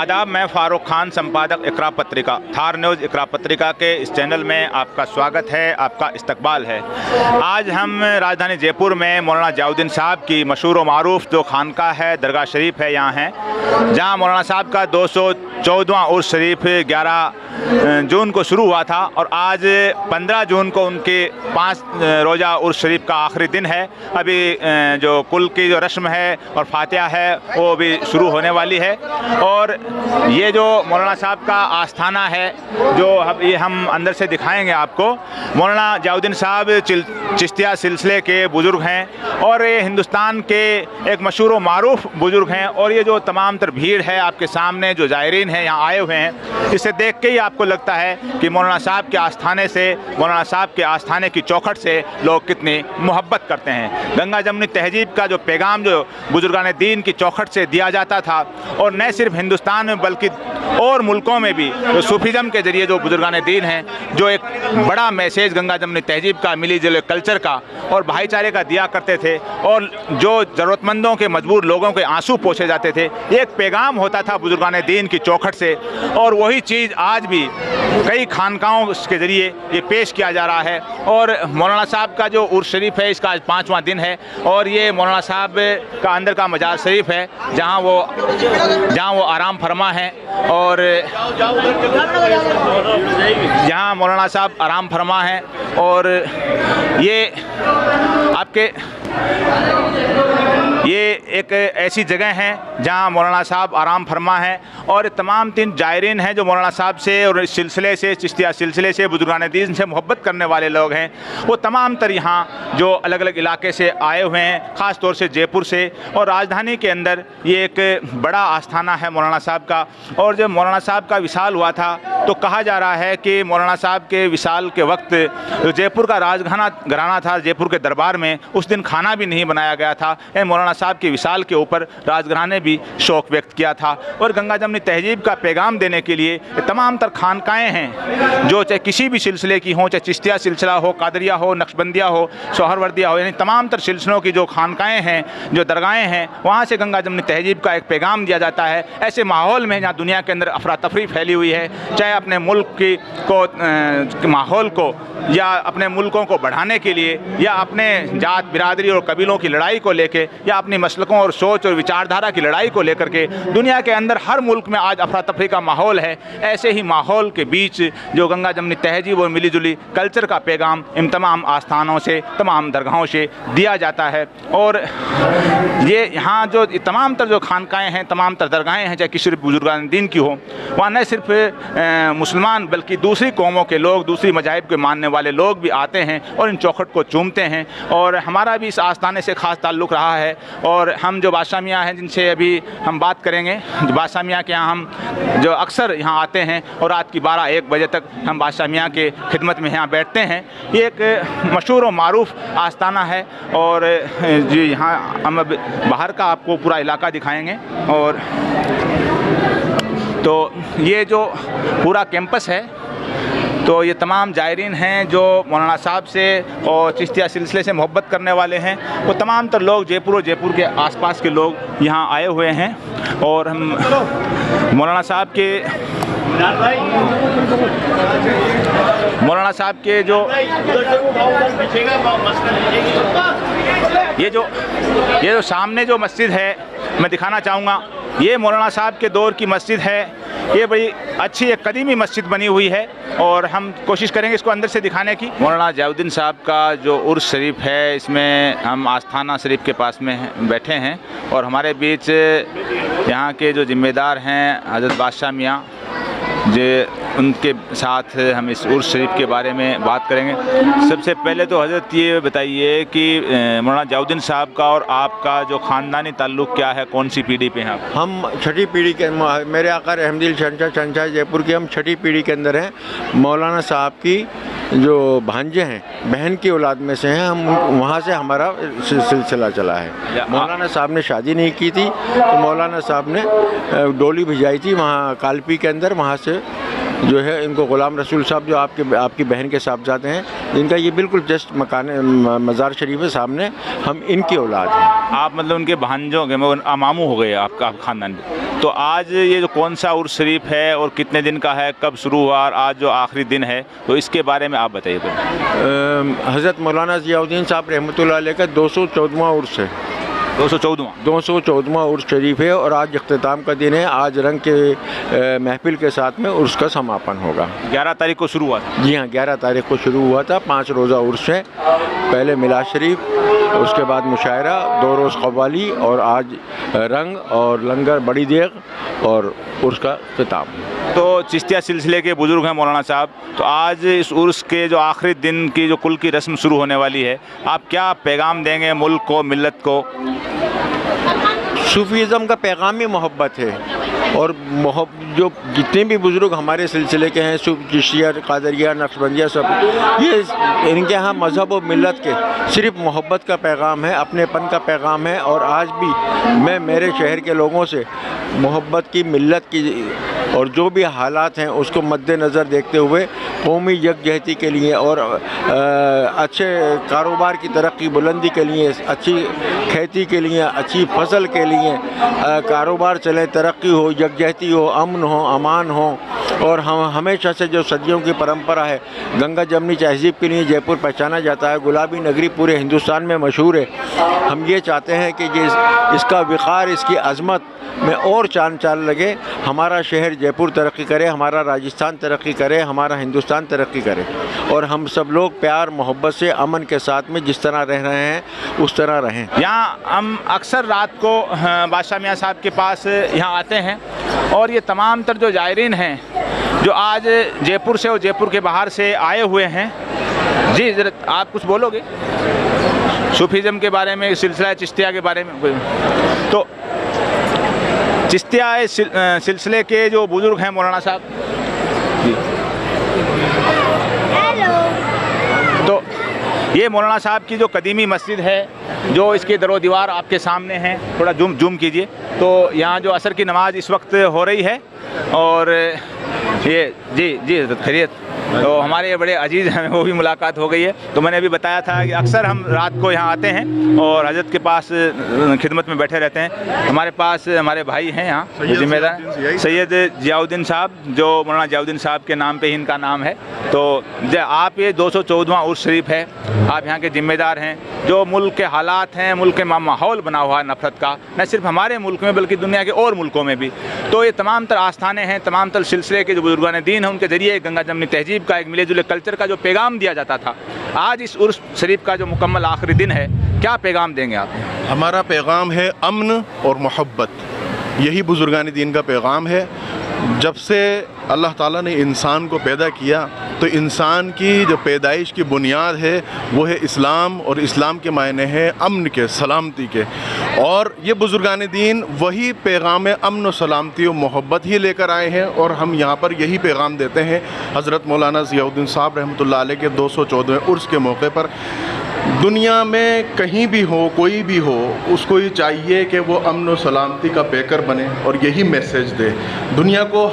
आदाब, मैं फ़ारूक खान, संपादक इकरा पत्रिका, थार न्यूज़ इकरा पत्रिका के इस चैनल में आपका स्वागत है, आपका इस्तकबाल है। आज हम राजधानी जयपुर में मौलाना ज़ियाउद्दीन साहब की मशहूर व मारूफ जो खानका है, दरगाह शरीफ है, यहाँ हैं, जहाँ मौलाना साहब का 214वां उर्स शरीफ 11 जून को शुरू हुआ था और आज 15 जून को उनके 5 रोज़ा उर्स शरीफ का आखिरी दिन है। अभी जो कुल की जो रस्म है और फातिहा है वो भी शुरू होने वाली है। और ये जो मौलाना साहब का आस्थाना है, जो ये हम अंदर से दिखाएंगे आपको। मौलाना ज़ियाउद्दीन साहब चिश्तिया सिलसिले के बुज़ुर्ग हैं और ये हिंदुस्तान के एक मशहूर व मारूफ बुज़ुर्ग हैं। और ये जो तमाम तर भीड़ है आपके सामने, जो ज़ायरीन हैं यहाँ आए हुए हैं, इसे देख के ही आपको लगता है कि मौलाना साहब के आस्थाने से, मौलाना साहब के आस्थाने की चौखट से लोग कितनी मोहब्बत करते हैं। गंगा जमुनी तहजीब का जो पैगाम जो बुजुर्गान दीन की चौखट से दिया जाता था, और न सिर्फ हिंदुस्तान में बल्कि और मुल्कों में भी जो सूफीज़म के ज़रिए जो बुजुर्गान दीन हैं, जो एक बड़ा मैसेज गंगा जमुनी तहजीब का, मिली जुले कल्चर का और भाईचारे का दिया करते थे, और जो ज़रूरतमंदों के, मजबूर लोगों के आंसू पोंछे जाते थे, एक पैगाम होता था बुजुर्गान दीन की चौखट से। और वही चीज़ आज भी कई खानकाओं के ज़रिए ये पेश किया जा रहा है। और मौलाना साहब का जो उर्स शरीफ है, इसका आज 5वां दिन है और ये मौलाना साहब का अंदर का मजार शरीफ है, जहाँ वो आराम फरमा है। और यहाँ मौलाना साहब आराम फरमा है और ये आपके ये एक ऐसी जगह है जहाँ मौलाना साहब आराम फरमा है। और तमाम 3 ज़ायरीन हैं जो मौलाना साहब से और इस सिलसिले से, चिश्तिया सिलसिले से, बुजुर्गान दीन से मोहब्बत करने वाले लोग हैं। वो तमाम तर यहाँ जो अलग अलग इलाके से आए हुए हैं, ख़ास तौर से जयपुर से। और राजधानी के अंदर ये एक बड़ा आस्थाना है मौलाना साहब का। और जब मौलाना साहब का विसाल हुआ था तो कहा जा रहा है कि मौलाना साहब के विसाल के वक्त जयपुर का घराना था, जयपुर के दरबार में उस दिन खाना भी नहीं बनाया गया था। मौलाना साहब के विसाल के ऊपर राजघराने ने भी शौक़ व्यक्त किया था। और गंगा जमुनी तहजीब का पैगाम देने के लिए तमाम तर खानकाएँ हैं, जो चाहे किसी भी सिलसिले की हों, चाहे चिश्तिया सिलसिला हो, कादरिया हो, नक्शबंदिया हो, सोहरवर्दिया हो, यानी तमाम तर सिलसिलों की जो खानकाएँ हैं, जो दरगाहें हैं, वहाँ से गंगा जमुनी तहजीब का एक पैगाम दिया जाता है। ऐसे माहौल में जहाँ दुनिया के अंदर अफरा तफरी फैली हुई है, चाहे अपने मुल्क की माहौल को या अपने मुल्कों को बढ़ाने के लिए, या अपने जात बिरादरी और कबीलों की लड़ाई को लेके, या अपनी मसलकों और सोच और विचारधारा की लड़ाई को लेकर के दुनिया के अंदर हर मुल्क में आज अफरा तफरी का माहौल है। ऐसे ही माहौल के बीच जो गंगा जमुनी तहजीब और मिली जुली कल्चर का पैगाम इन तमाम आस्थानों से, तमाम दरगाहों से दिया जाता है। और ये यहाँ जो तमाम तर जो खानकाएँ हैं, तमाम तर दरगाहें हैं, चाहे किसी बुजुर्गान दीन की हो, वहाँ न सिर्फ मुसलमान बल्कि दूसरी कौमों के लोग, दूसरी मज़ाहिब के मानने वाले लोग भी आते हैं और इन चौखट को चूमते हैं। और हमारा भी इस आस्थाने से ख़ास ताल्लुक़ रहा है। और हम जो बादशाह मियाँ हैं, जिनसे अभी हम बात करेंगे, बादशाह मियाँ के यहाँ हम जो अक्सर यहाँ आते हैं और रात की 12-1 बजे तक हम बादशाह मियाँ के खिदमत में यहाँ बैठते हैं। ये एक मशहूर और मारूफ आस्थाना है। और जी यहाँ हम बाहर का आपको पूरा इलाका दिखाएँगे। और तो ये जो पूरा कैंपस है, तो ये तमाम ज़ायरीन हैं जो मौलाना साहब से और चिश्तिया सिलसिले से मोहब्बत करने वाले हैं। वो तमाम तर लोग जयपुर और जयपुर के आसपास के लोग यहाँ आए हुए हैं। और हम मौलाना साहब के जो ये जो सामने जो मस्जिद है, मैं दिखाना चाहूँगा, ये मौलाना साहब के दौर की मस्जिद है। ये बड़ी अच्छी एक कदीमी मस्जिद बनी हुई है और हम कोशिश करेंगे इसको अंदर से दिखाने की। मौलाना ज़ियाउद्दीन साहब का जो उर्स शरीफ है, इसमें हम आस्थाना शरीफ के पास में बैठे हैं और हमारे बीच यहाँ के जो ज़िम्मेदार हैं हज़रत बादशाह मियाँ, जो उनके साथ हम इस उर्स शरीफ के बारे में बात करेंगे। सबसे पहले तो हज़रत ये बताइए कि मौलाना ज़ियाउद्दीन साहब का और आपका जो ख़ानदानी ताल्लुक़ क्या है, कौन सी पीढ़ी पे हैं आप? हम छठी पीढ़ी के, मेरे आका रहमदिल शहंशाह जयपुर के हम छठी पीढ़ी के अंदर हैं। मौलाना साहब की जो भांजे हैं, बहन की औलाद में से हैं हम, वहाँ से हमारा सिलसिला चला है। मौलाना साहब ने शादी नहीं की थी तो मौलाना साहब ने डोली भिजाई थी वहाँ कालपी के अंदर। वहाँ से जो है इनको ग़ुलाम रसूल साहब, जो आपकी बहन के साहबजादे हैं, जिनका ये बिल्कुल जस्ट मज़ार शरीफ है सामने, हम इनकी औलाद हैं। आप मतलब उनके भांजों के मामू हो गए आपका खानदान? तो आज ये जो कौन सा उर्स शरीफ है और कितने दिन का है, कब शुरू हुआ और आज जो आखिरी दिन है, तो इसके बारे में आप बताइए। हज़रत मौलाना ज़ियाउद्दीन साहब रहमतुल्लाह अलैह का 214वां उर्स है। 214वां उर्स शरीफ है और आज इख्तिताम का दिन है। आज रंग के महफिल के साथ में उर्स का समापन होगा। 11 तारीख को शुरू हुआ था। जी हाँ, 11 तारीख को शुरू हुआ था। 5 रोज़ा उर्स है। पहले मिलाद शरीफ, उसके बाद मुशायरा, 2 रोज़ कव्वाली और आज रंग और लंगर बड़ी देग और उर्स का खिताब। तो चिश्तिया सिलसिले के बुज़ुर्ग हैं मौलाना साहब, तो आज इस उर्स के जो आखिरी दिन की जो कुल की रस्म शुरू होने वाली है, आप क्या पैगाम देंगे मुल्क को, मिल्लत को? सूफीज़म का पैगाम ही मोहब्बत है और जो जितने भी बुज़ुर्ग हमारे सिलसिले के हैं, चिश्तिया, कादरिया, नक्शबंदिया, सब ये इनके यहाँ मज़हब और मिल्लत के सिर्फ मोहब्बत का पैगाम है, अपनेपन का पैगाम है। और आज भी मैं मेरे शहर के लोगों से मोहब्बत की, मिल्लत की और जो भी हालात हैं उसको मद्देनज़र देखते हुए कौमी यकजहती के लिए और अच्छे कारोबार की तरक्की बुलंदी के लिए, अच्छी खेती के लिए, अच्छी फसल के लिए, कारोबार चले, तरक्की हो, यकजहती हो, अमन हो, अमान हो। और हम हमेशा से जो सदियों की परंपरा है, गंगा जमनी तहज़ीब के लिए जयपुर पहचाना जाता है, गुलाबी नगरी पूरे हिंदुस्तान में मशहूर है। हम ये चाहते हैं कि ये इसका विक़ार, इसकी अज़मत में और चांद चाल लगे, हमारा शहर जयपुर तरक्की करे, हमारा राजस्थान तरक्की करे, हमारा हिंदुस्तान तरक्की करे और हम सब लोग प्यार मोहब्बत से अमन के साथ में जिस तरह रह रहे हैं उस तरह रहें। यहाँ हम अक्सर रात को बादशाह मियाँ साहब के पास यहाँ आते हैं और ये तमाम तर जो ज़ायरीन हैं जो आज जयपुर से और जयपुर के बाहर से आए हुए हैं, जी ज़रा आप कुछ बोलोगे सूफीज़म के बारे में, सिलसिला चिश्तिया के बारे में? तो चिश्तिया सिलसिले के जो बुज़ुर्ग हैं मौलाना साहब जी, तो ये मौलाना साहब की जो कदीमी मस्जिद है, जो इसके दरो दीवार आपके सामने हैं, थोड़ा जूम कीजिए, तो यहाँ जो असर की नमाज़ इस वक्त हो रही है और ये जी खैरियत, तो हमारे बड़े अजीज़ हैं, वो भी मुलाकात हो गई है। तो मैंने अभी बताया था कि अक्सर हम रात को यहाँ आते हैं और हज़रत के पास खिदमत में बैठे रहते हैं। हमारे पास हमारे भाई हैं यहाँ जिम्मेदार सैयद ज़ियाउद्दीन साहब, जो मौलाना ज़ियाउद्दीन साहब के नाम पे ही इनका नाम है। तो आप ये 214वां उर्स शरीफ है, आप यहाँ के ज़िम्मेदार हैं। जो मुल्क के हालात हैं, मुल्क के माहौल बना हुआ है नफ़रत का, न सिर्फ हमारे मुल्क में बल्कि दुनिया के और मुल्कों में भी, तो ये तमाम तर आस्थानें हैं, तमाम तर सिलसिले के जो बुजुर्गान दीन हैं, उनके ज़रिए गंगा जमनी तहजीब का, एक मिले-जुले कल्चर का जो पैगाम दिया जाता था, आज इस उर्स शरीफ का जो मुकम्मल आखिरी दिन है, क्या पैगाम देंगे आप? हमारा पैगाम है अमन और मोहब्बत, यही बुजुर्गान दीन का पैगाम है। जब से अल्लाह ताला ने इंसान को पैदा किया तो इंसान की जो पैदाइश की बुनियाद है वो है इस्लाम, और इस्लाम के मायने हैं अमन के, सलामती के। और ये बुजुर्गान दीन वही पैगाम अमन और सलामती और मोहब्बत ही लेकर आए हैं और हम यहाँ पर यही पैगाम देते हैं। हज़रत मौलाना ज़ियाउद्दीन साहब रहमतुल्लाह अलैह के 214वें उर्स के मौके पर दुनिया में कहीं भी हो, कोई भी हो, उसको ये चाहिए कि वो अमन और सलामती का पैकर बने और यही मैसेज दे दुनिया को।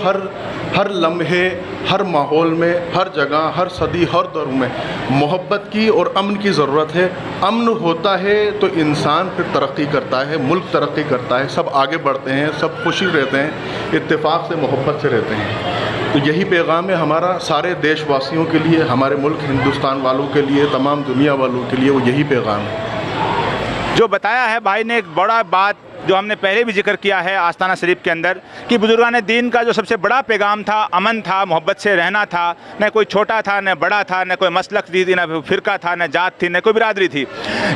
हर लम्हे, हर माहौल में, हर जगह, हर सदी, हर दौर में मोहब्बत की और अमन की ज़रूरत है। अमन होता है तो इंसान फिर तरक्की करता है, मुल्क तरक्की करता है, सब आगे बढ़ते हैं, सब खुशी रहते हैं, इत्तेफाक से, मोहब्बत से रहते हैं। तो यही पैगाम है हमारा सारे देशवासियों के लिए, हमारे मुल्क हिंदुस्तान वालों के लिए, तमाम दुनिया वालों के लिए, वो यही पैगाम है। जो बताया है भाई ने, एक बड़ा बात जो हमने पहले भी जिक्र किया है आस्ताना शरीफ के अंदर, कि बुजुर्गान दीन का जो सबसे बड़ा पैगाम था अमन था, मोहब्बत से रहना था। न कोई छोटा था, न बड़ा था, न कोई मसलक थी, न फ़िरका था, न जात थी, न कोई बिरादरी थी।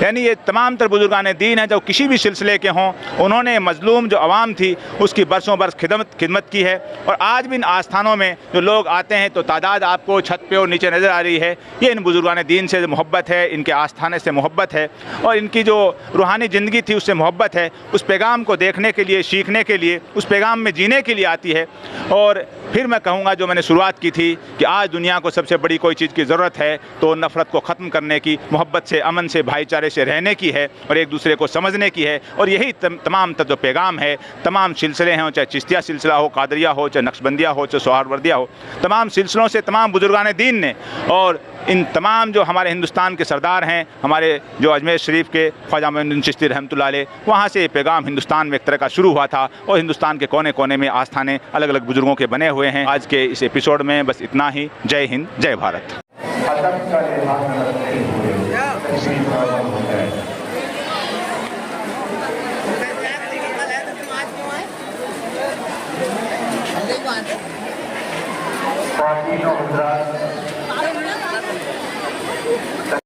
यानी ये तमाम तर बुजुर्गान दीन हैं जो किसी भी सिलसिले के हों, उन्होंने मज़लूम जो आवाम थी उसकी बरसों बरस खिदमत की है। और आज भी इन आस्थानों में जो लोग आते हैं तो तादाद आपको छत पे और नीचे नज़र आ रही है। ये इन बुजुर्गान दीन से मोहब्बत है, इनके आस्थाने से मोहब्बत है और इनकी जो रूहानी ज़िंदगी थी उससे मोहब्बत है। उस पैगाम को देखने के लिए, सीखने के लिए, उस पैगाम में जीने के लिए आती है। और फिर मैं कहूँगा जो मैंने शुरुआत की थी कि आज दुनिया को सबसे बड़ी कोई चीज़ की ज़रूरत है तो नफ़रत को ख़त्म करने की, मोहब्बत से, अमन से, भाईचारे से रहने की है और एक दूसरे को समझने की है। और यही तमाम जो पैगाम है, तमाम सिलसिले हैं, चाहे चिश्तिया सिलसिला हो, कादरिया हो, चाहे नक्शबंदिया हो, चाहे सोहरावर्दिया हो, तमाम सिलसिलों से तमाम बुजुर्गान दीन ने और इन तमाम जो हमारे हिंदुस्तान के सरदार हैं, हमारे जो अजमेर शरीफ के ख्वाजा मोइनुद्दीन चिश्ती रहमतुल्लाह अलैह, वहाँ से ये पैगाम हिंदुस्तान में एक तरह का शुरू हुआ था और हिंदुस्तान के कोने कोने में आस्थानें अलग अलग बुजुर्गों के बने हुए हैं। आज के इस एपिसोड में बस इतना ही। जय हिंद, जय भारत। पार्टी